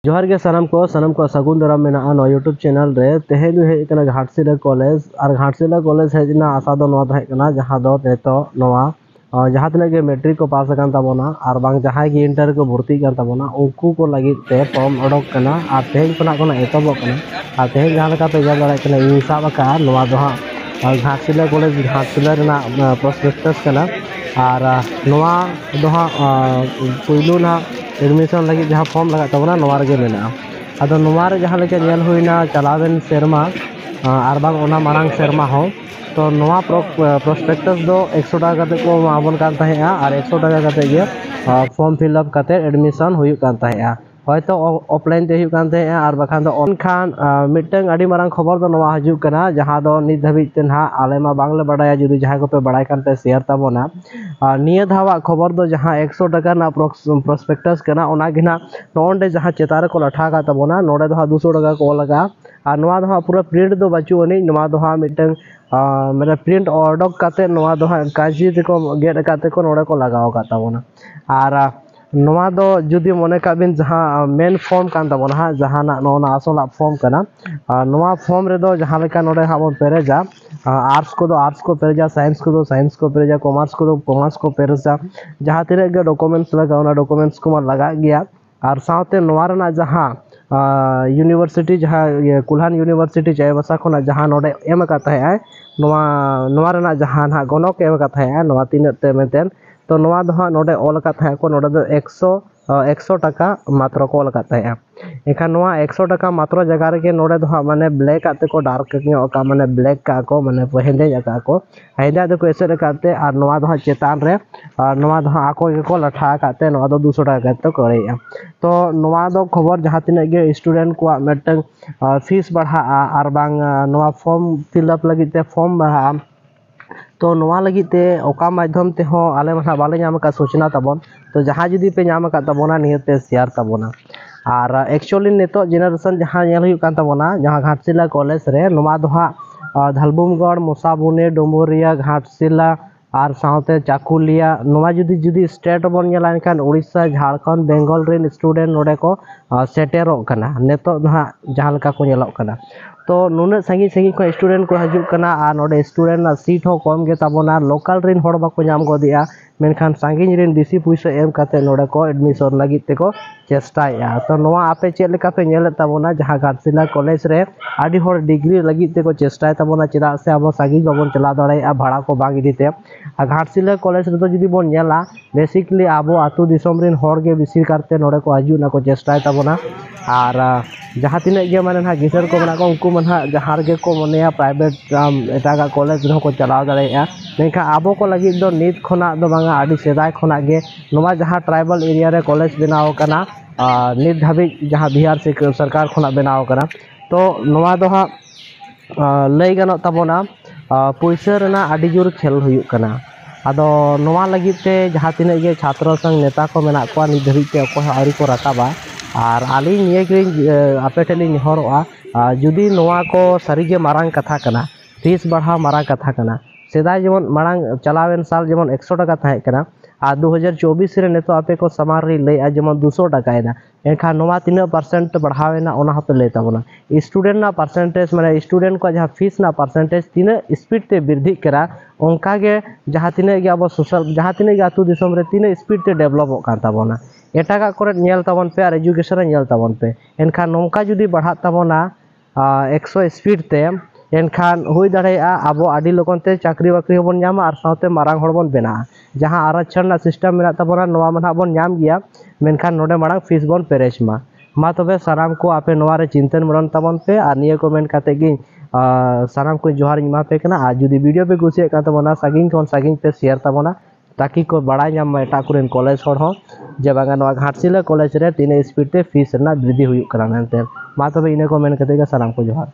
जोहार के सानम को सगुन दाराम मेना यूट्यूब चैनल रे तेहे दो हेज कना घाटशिला कॉलेज और घाटशिला कॉलेज हेजना आशा दो नवा तहे कना जहां दो नेतो नवा जहां तने के मैट्रिक को पास करन तबोना और बांग जहां के इंटर को भर्ती कर तबोना उनको को लगी ते फॉर्म ओडक कना और तेज कोना कोना एतबो कना और तेज जहां लगा पे जब दाड़ा कना इ साब का नवा दो हां घाटशिला कॉलेज घाटशिला रेना प्रोस्पेक्टस कना और नवा दो हां पुइलु ना एडमिशन लगी जहां फॉर्म लगा तबना नवा रे मेना अदो नवा रे जहां लेके नेल हुइना चलावेन सेरमा और बांग ओना मारांग सेरमा हो तो नवा प्रोस्पेक्टस दो 100 टाका कते को माबन कान तहेआ और 100 टाका कते गे फॉर्म फिलअप कते एडमिशन हुई कान तहेआ হয়তো অফলাইন তে হুᱭᱩᱜ কান তে আর বাখান দো অনখান মিটং আডি মারাং খবর দো নवा हजुक कना जहां दो नित धाबिज ते ना आले मा बांगले बडाया जुदी जहां को पे बडाय कान पे शेयर ताबोना निया धावा खबर दो जहां 100 टाका ना प्रोस्पेक्टस कना ओना गिना नोंडे जहां चेतार को लठा का ताबोना नोडे दो 200 टाका को लगा और नवा दो पूरा प्रिंट दो बचु अनि नवा दो मिटं मेरे प्रिंट ऑर्डर काते नवा दो काजी ते को गेट काते को नोडे को लगाव का ताबोना और नवा दो जुदी मने काबिन जहां मेन फॉर्म कान ताबोना हा जहां ना नोना असला फॉर्म कना नवा फॉर्म रे दो जहां लेका नोडे हाबो पेरेजा आर्ट्स को पेरेजा साइंस को पेरेजा कॉमर्स को पेरेजा जहां तेरे के डॉक्यूमेंट्स लगा ओना डॉक्यूमेंट्स को लगा गया और साथे नवा रना जहां यूनिवर्सिटी जहां कुल्हान यूनिवर्सिटी चायबासा खोना जहां नोडे एम का है नवा रना जहां ना गणक एम का है नवा तीन ते मेतेन तो नवा दो नोडे ऑल का था को नोडे दो 100 टाका मात्र को ऑल का था एखान नवा 100 टाका मात्र जगह रे नोडे दो माने ब्लैक आते को डार्क का माने ब्लैक का को माने हेंदे का को हेंदे दो को एसे काते और नवा दो चेतान रे नवा दो आको को लठा काते नवा दो 200 टाका तो करेया तो नवा दो खबर जहां तिने गे स्टूडेंट को मेटन फीस बढ़ा और बांग नवा फॉर्म फिलअप लगी ते फॉर्म बढ़ा तो नवा लगी ते ओका माध्यम ते हो आले महा बाले नाम का सूचना ताबन तो जहां जुदी पे नाम का ताबोना नियते शेयर ताबोना और एक्चुअली नेतो जनरेशन जहां नेल हुई कान ताबोना जहां घाटशिला कॉलेज रे नवा दोहा धलबुमगढ़ मोसाबुने डुमुरिया घाटशिला और साथे चाकुलिया नवा जुदी स्टेट बन नेला एनखान उड़ीसा झारखंड बेंगल रेन स्टूडेंट नोडे को सेटेरो कना नेतो दोहा जहां लका को नेलो कना तो नुना संगी को स्टूडेंट को हजुक कना और नोडे स्टूडेंट ना सीट हो कम गे ताबोना लोकल रेन होड़ बाको नाम गोदिया मेनखान सांगी रेन बेसी पैसा एम काते नोडे को एडमिशन लगी ते को चेष्टाया तो नवा आपे चेक लेका पे नेल ताबोना जहां घाटशिला कॉलेज रे आडी होड़ डिग्री लगी ते को चेष्टाय ताबोना चेदा से अब सांगी बाबन चला दड़ाया भाड़ा को बांग इदीते घाटशिला कॉलेज रे तो जुदी बोन नेला बेसिकली आबो आतु दिसम रेन होड़ गे बेसी करते नोडे को हजु ना को चेष्टाय ताबोना और जहां तिने गे माने ना गिसर को मना को उनको मना जहां गे को मनेया प्राइवेट एटागा कॉलेज रे को चलाव दाड़ाया नेखा आबो को लगी दो नित खोना दो बांगा आडी सेदाय खोना गे नवा जहां ट्राइबल एरिया रे कॉलेज बनाव कना नित धाबी जहां बिहार से सरकार खोना बनाव कना तो नवा दो हा लई गानो ताबोना पैसा रेना आडी जोर खेल हुयु कना आदो नवा लगी ते जहां तिने गे छात्र संघ नेता को मेना को नित धाबी ते को आरी को रकाबा और आली निये गे आपे ठेली हरोआ जुदी नवा को सारीगे मारांग कथा कना फीस बढ़ाव मारांग कथा कना सेदाय जेमन मारांग चलावेन साल जेमन 100 टाका थाहे कना आ 2024 रे नेतो आपे को समार रे लय जेमन 200 टाका एना एखा नवा 3% बढ़ावेना ओना हपे लय ताबोना स्टूडेंट ना परसेंटेज माने स्टूडेंट को जहां फीस ना परसेंटेज तीन स्पीड ते वृद्धि करा ओंका गे जहां तिने गे अब सोशल जहां तिने गे आतु दिसम रे तीन स्पीड ते डेवलप कान ताबोना एटागा करे नेल ताबन पे और एजुकेशन नेल ताबन पे एनखान नोंका जुदी बढ़ा ताबोना 100 स्पीड ते एनखान हुई दाड़ेया आबो आडी लोगन ते चाकरी बाकरी बन नामा और साथे मारांग होड़ बन बेना जहां आरक्षण ना सिस्टम मेना ताबोना नवा माना बन नाम गया मेनखान नोडे मारांग फीस बन पेरेज मा तबे साराम को आपे नवा रे चिंतन मरन ताबन पे और निये कमेंट काते गे साराम को जोहार इमा पे कना आ जुदी वीडियो पे कुसिया का ताबोना सागिंग पे शेयर ताबोना ताकि को बड़ा नाम एटा कुरेन कॉलेज होड़ हो जे बांगा नवा घाटशिला कॉलेज रे 3 स्पीड ते फीस ना वृद्धि हुयु कना मेनते मा तबे इने को मेन कते गे साराम को जोहार।